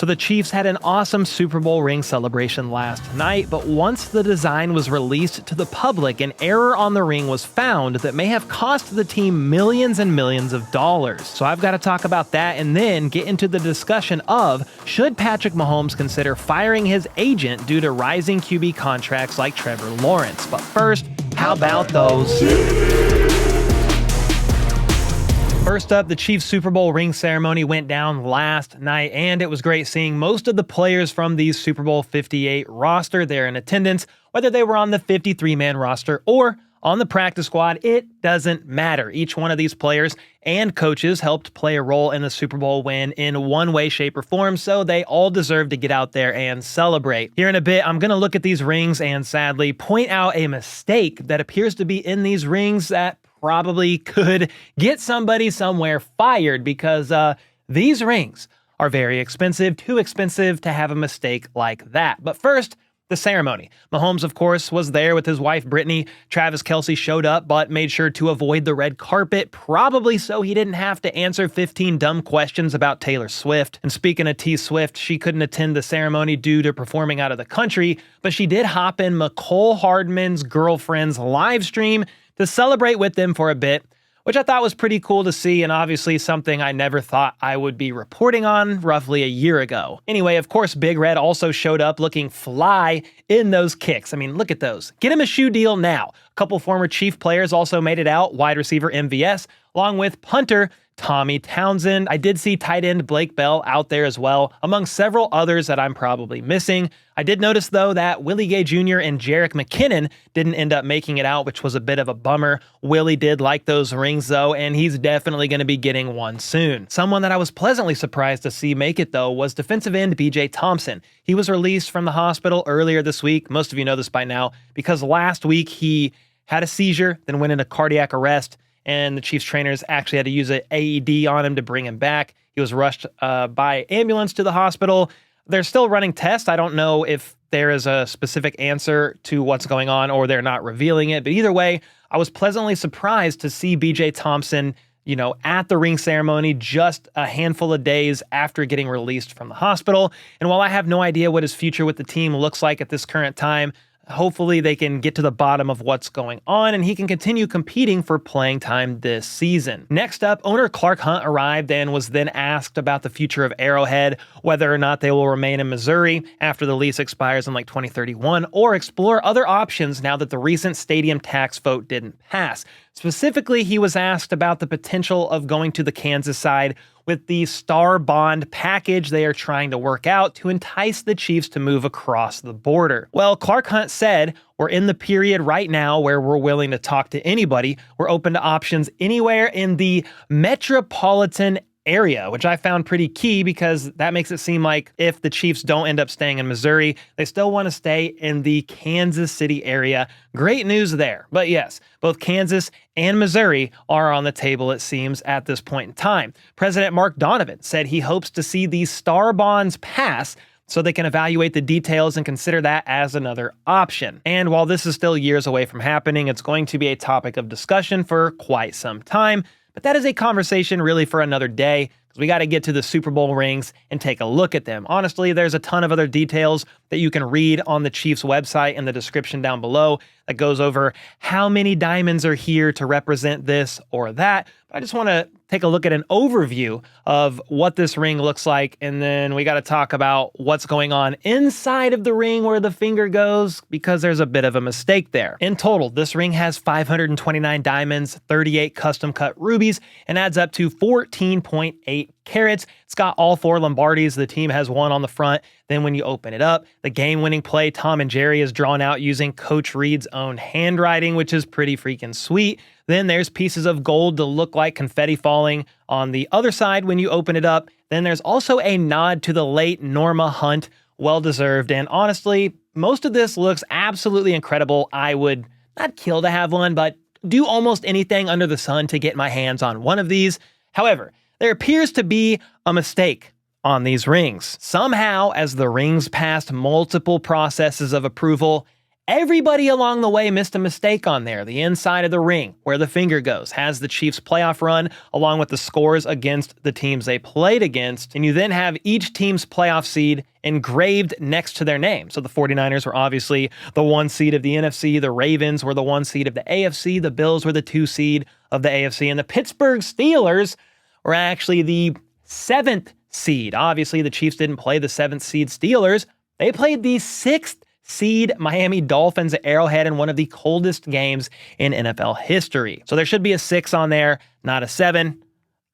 So the Chiefs had an awesome Super Bowl ring celebration last night, but once the design was released to the public, an error on the ring was found that may have cost the team millions and millions of dollars. So I've got to talk about that and then get into the discussion of, should Patrick Mahomes consider firing his agent due to rising QB contracts like Trevor Lawrence? But first, how about those? First up, the Chiefs Super Bowl ring ceremony went down last night, and it was great seeing most of the players from the Super Bowl 58 roster there in attendance, whether they were on the 53-man roster or on the practice squad. It doesn't matter. Each one of these players and coaches helped play a role in the Super Bowl win in one way, shape, or form, so they all deserve to get out there and celebrate. Here in a bit, I'm going to look at these rings and sadly point out a mistake that appears to be in these rings that probably could get somebody somewhere fired, because these rings are very expensive, too expensive to have a mistake like that. But first, the ceremony. Mahomes, of course, was there with his wife, Brittany. Travis Kelce showed up, but made sure to avoid the red carpet, probably so he didn't have to answer 15 dumb questions about Taylor Swift. And speaking of T Swift, she couldn't attend the ceremony due to performing out of the country, but she did hop in Mecole Hardman's girlfriend's live stream to celebrate with them for a bit, which I thought was pretty cool to see, and obviously something I never thought I would be reporting on roughly a year ago. Anyway, of course, Big Red also showed up looking fly in those kicks. I mean, look at those. Get him a shoe deal now. A couple former Chief players also made it out, wide receiver MVS, along with punter Tommy Townsend. I did see tight end Blake Bell out there as well, among several others that I'm probably missing. I did notice, though, that Willie Gay Jr. and Jerick McKinnon didn't end up making it out, which was a bit of a bummer. Willie did like those rings, though, and he's definitely going to be getting one soon. Someone that I was pleasantly surprised to see make it, though, was defensive end BJ Thompson. He was released from the hospital earlier this week. Most of you know this by now, because last week he had a seizure, then went into cardiac arrest, and the Chiefs trainers actually had to use an AED on him to bring him back. He was rushed by ambulance to the hospital. They're still running tests. I don't know if there is a specific answer to what's going on or they're not revealing it, but either way, I was pleasantly surprised to see BJ Thompson, at the ring ceremony just a handful of days after getting released from the hospital. And while I have no idea what his future with the team looks like at this current time, hopefully they can get to the bottom of what's going on and he can continue competing for playing time this season. Next up, owner Clark Hunt arrived and was then asked about the future of Arrowhead, whether or not they will remain in Missouri after the lease expires in 2031, or explore other options now that the recent stadium tax vote didn't pass. Specifically, he was asked about the potential of going to the Kansas side with the star bond package they are trying to work out to entice the Chiefs to move across the border. Well, Clark Hunt said, "We're in the period right now where we're willing to talk to anybody. We're open to options anywhere in the metropolitan area," which I found pretty key because that makes it seem like if the Chiefs don't end up staying in Missouri, they still want to stay in the Kansas City area. Great news there. But yes, both Kansas and Missouri are on the table, it seems, at this point in time. President Mark Donovan said he hopes to see these star bonds pass so they can evaluate the details and consider that as another option. And while this is still years away from happening, it's going to be a topic of discussion for quite some time. But that is a conversation really for another day, because we got to get to the Super Bowl rings and take a look at them. Honestly, there's a ton of other details that you can read on the Chiefs website in the description down below that goes over how many diamonds are here to represent this or that. But I just want to take a look at an overview of what this ring looks like, and then we got to talk about what's going on inside of the ring where the finger goes, because there's a bit of a mistake there. In total, this ring has 529 diamonds, 38 custom cut rubies, and adds up to 14.8 carats. It's got all 4 Lombardis the team has won on the front. Then when you open it up, the game-winning play Tom and Jerry is drawn out using Coach Reed's own handwriting, which is pretty freaking sweet. Then there's pieces of gold to look like confetti falling on the other side when you open it up. Then there's also a nod to the late Norma Hunt, well-deserved. And honestly, most of this looks absolutely incredible. I would not kill to have one, but do almost anything under the sun to get my hands on one of these. However, there appears to be a mistake on these rings. Somehow, as the rings passed multiple processes of approval, Everybody along the way missed a mistake on there. The inside of the ring, where the finger goes, has the Chiefs' playoff run along with the scores against the teams they played against. And you then have each team's playoff seed engraved next to their name. So the 49ers were obviously the 1 seed of the NFC. The Ravens were the 1 seed of the AFC. The Bills were the 2 seed of the AFC. And the Pittsburgh Steelers were actually the 7th seed. Obviously, the Chiefs didn't play the 7th seed Steelers. They played the 6th seed Miami Dolphins at Arrowhead in one of the coldest games in NFL history. So there should be a 6 on there, not a 7.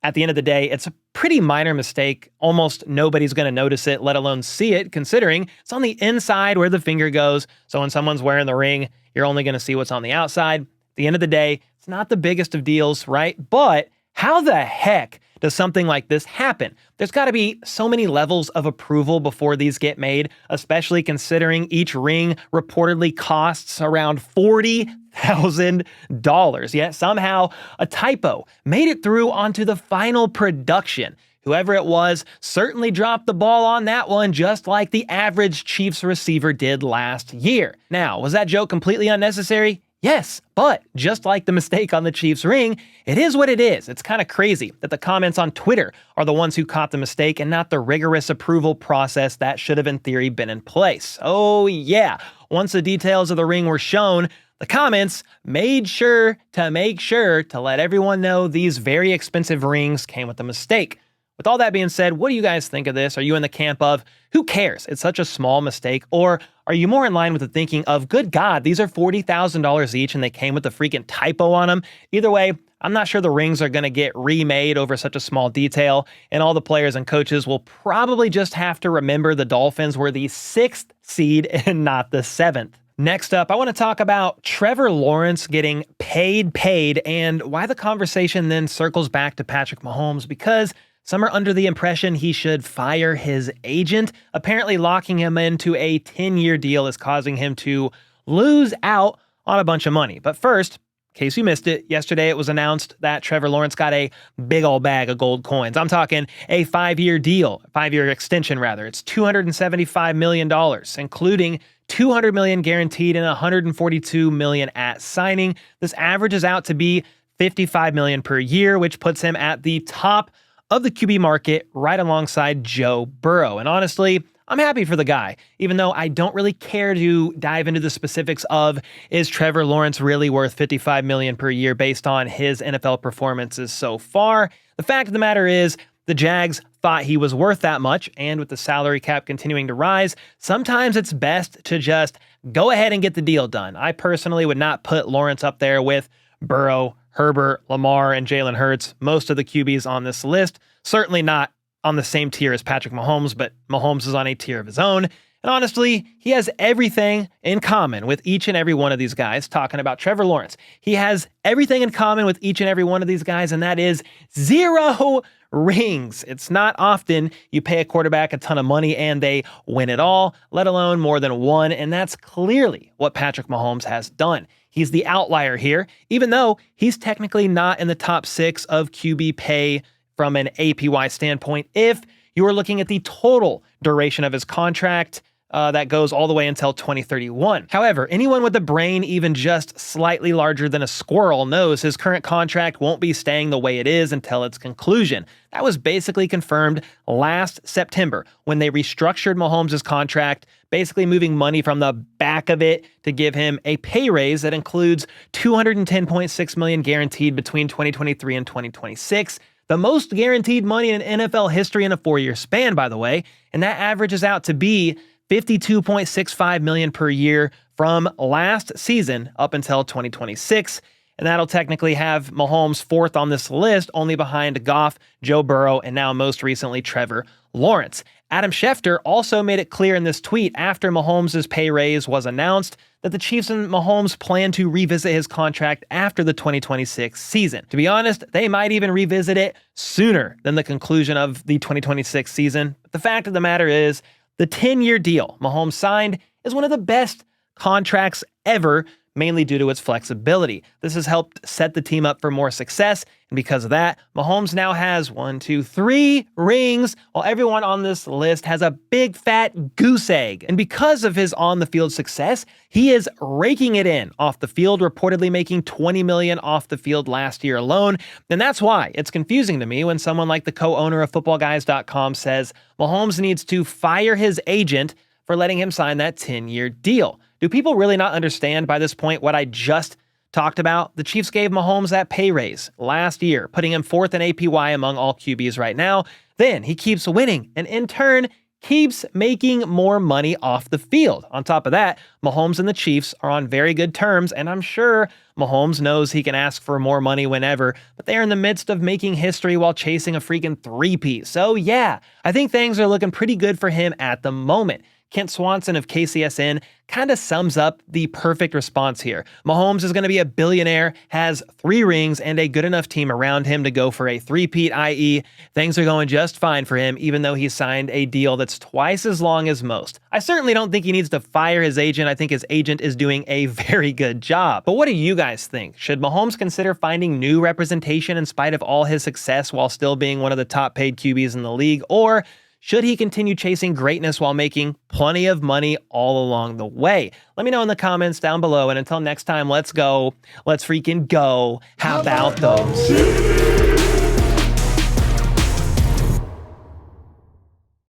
At the end of the day, it's a pretty minor mistake. Almost nobody's going to notice it, let alone see it, considering it's on the inside where the finger goes. So when someone's wearing the ring, you're only going to see what's on the outside. At the end of the day, it's not the biggest of deals, right? But how the heck does something like this happen? There's got to be so many levels of approval before these get made, especially considering each ring reportedly costs around $40,000. Yet somehow a typo made it through onto the final production. Whoever it was certainly dropped the ball on that one, just like the average Chiefs receiver did last year. Now, was that joke completely unnecessary? Yes, but just like the mistake on the Chiefs ring, it is what it is. It's kind of crazy that the comments on Twitter are the ones who caught the mistake and not the rigorous approval process that should have in theory been in place. Oh yeah, once the details of the ring were shown, the comments made sure to let everyone know these very expensive rings came with a mistake. With all that being said, what do you guys think of this? Are you in the camp of, who cares, it's such a small mistake? Or are you more in line with the thinking of, good God, these are $40,000 each and they came with a freaking typo on them? Either way, I'm not sure the rings are going to get remade over such a small detail, and all the players and coaches will probably just have to remember the Dolphins were the 6th seed and not the 7th. Next up, I want to talk about Trevor Lawrence getting paid, and why the conversation then circles back to Patrick Mahomes, because some are under the impression he should fire his agent. Apparently locking him into a 10-year deal is causing him to lose out on a bunch of money. But first, in case you missed it, yesterday it was announced that Trevor Lawrence got a big old bag of gold coins. I'm talking a 5-year deal, 5-year extension rather. It's $275 million, including $200 million guaranteed and $142 million at signing. This averages out to be $55 million per year, which puts him at the top of the QB market right alongside Joe Burrow. And honestly, I'm happy for the guy, even though I don't really care to dive into the specifics of, is Trevor Lawrence really worth $55 million per year based on his NFL performances so far? The fact of the matter is, the Jags thought he was worth that much, and with the salary cap continuing to rise, sometimes it's best to just go ahead and get the deal done. I personally would not put Lawrence up there with Burrow, Herbert, Lamar, and Jalen Hurts, most of the QBs on this list. Certainly not on the same tier as Patrick Mahomes, but Mahomes is on a tier of his own. And honestly, he has everything in common with each and every one of these guys. Talking about Trevor Lawrence, he has everything in common with each and every one of these guys, and that is 0 rings. It's not often you pay a quarterback a ton of money and they win it all, let alone more than one, and that's clearly what Patrick Mahomes has done. He's the outlier here, even though he's technically not in the top 6 of QB pay from an APY standpoint. If you are looking at the total duration of his contract, that goes all the way until 2031. However, anyone with a brain even just slightly larger than a squirrel knows his current contract won't be staying the way it is until its conclusion. That was basically confirmed last September when they restructured Mahomes' contract, basically moving money from the back of it to give him a pay raise that includes $210.6 million guaranteed between 2023 and 2026. The most guaranteed money in NFL history in a 4-year span, by the way, and that averages out to be $52.65 million per year from last season up until 2026. And that'll technically have Mahomes 4th on this list, only behind Goff, Joe Burrow, and now most recently Trevor Lawrence. Adam Schefter also made it clear in this tweet after Mahomes' pay raise was announced that the Chiefs and Mahomes plan to revisit his contract after the 2026 season. To be honest, they might even revisit it sooner than the conclusion of the 2026 season. But the fact of the matter is, the 10-year deal Mahomes signed is one of the best contracts ever mainly due to its flexibility. This has helped set the team up for more success, and because of that, Mahomes now has 3 rings, while everyone on this list has a big fat goose egg. And because of his on-the-field success, he is raking it in off the field, reportedly making $20 million off the field last year alone. And that's why it's confusing to me when someone like the co-owner of FootballGuys.com says Mahomes needs to fire his agent for letting him sign that 10-year deal. Do people really not understand by this point what I just talked about? The Chiefs gave Mahomes that pay raise last year, putting him 4th in APY among all QBs right now. Then he keeps winning, and in turn, keeps making more money off the field. On top of that, Mahomes and the Chiefs are on very good terms, and I'm sure Mahomes knows he can ask for more money whenever, but they are in the midst of making history while chasing a freaking three-peat. So yeah, I think things are looking pretty good for him at the moment. Kent Swanson of KCSN kind of sums up the perfect response here. Mahomes is going to be a billionaire, has 3 rings, and a good enough team around him to go for a three-peat, i.e. things are going just fine for him, even though he signed a deal that's twice as long as most. I certainly don't think he needs to fire his agent. I think his agent is doing a very good job. But what do you guys think? Should Mahomes consider finding new representation in spite of all his success while still being one of the top-paid QBs in the league, or should he continue chasing greatness while making plenty of money all along the way? Let me know in the comments down below, and until next time, let's freaking go. How about those?